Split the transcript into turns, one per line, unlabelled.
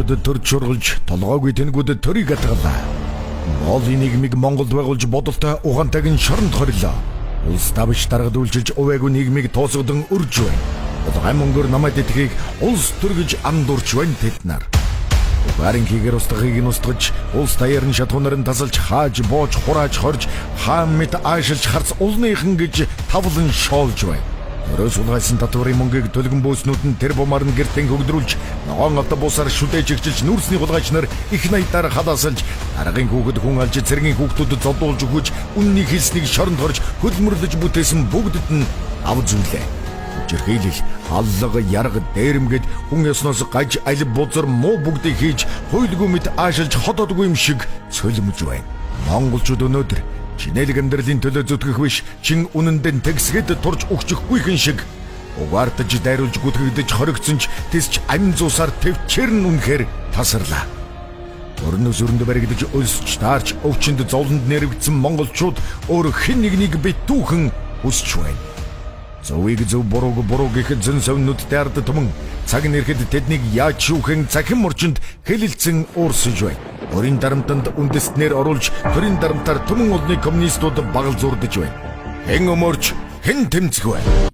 Төр чургалж толгойгүй тэнгүүдэд төрийг атгалаа. Моолын нийгмийг Монголд байгуулж бодолтой угаантайг нь шоронд хорилоо. Улс давж даргад үйлчилж увайгүй нийгмийг тоосгодон өрж байна. Улгаан мөнгөөр намайд итгэхийг улс төр гэж андуурч байна тэд нар. Угаарын хийгээр устгахыг нь устгаж, улс даяар нь шатхуунаар нь тасалж, хааж, боож, хурааж, хорж, хаан мэт аашилж харц улныхан гэж тавлан шоолж байна. Өрөөс улгайсан татварын мөнгийг төлгөн бөөснүүд нь тэр бумаар нь гэртэн хөгдрүүлж, ногоон автобусаар шүдэж игчилж, нүүрсний хулгайч нар их наятаар халаасалж, аргын хүүхэд хүн алж, цэргийн хүүхдүүдэд зодуулж өгөж, үнний хэлснийг шоронд хорж, хөдөлмөрлөж бүтээсэн бүгдэд нь ав зүйлээ. Жирхийлэл, аллага, ярга, дээрэмгээд хүн ёсноос гаж аль бузар муу бүгдийг хийж, хуйлгүй мэт аашилж ходоодгүй юм шиг цөлмөж байна. Монголчууд өнөөдөр чинэлэг амьдралын төлөө зүтгэх биш, чин үнэндээ тэгсгэд турж өгчихгүйхэн шиг угаартаж дайруулж гүтгэгдэж хоригдсон ч тэсч амин зуусаар төвчээр нь үнэхээр тасарлаа. Өрнөс өрөндө баригдаж өлсч таарч өвчнөд зовлонд нэрвэгдсэн монголчууд өөр хэн нэгнийг битүүхэн хүсч байна. Зөвийг зөв бурууг буруу гэхэд зэн совнуудтай ард түмэн цаг нэрхэд тэднийг яаж шүүхэн цахим орчинд хэлэлцэн уурсаж байна. Өрийн дарамтанд үндэстнэр оруулж төрийн дарамтаар түмэн улны коммунистууд багал зурдж байна. Хэн өмөрч хэн тэмцэх вэ?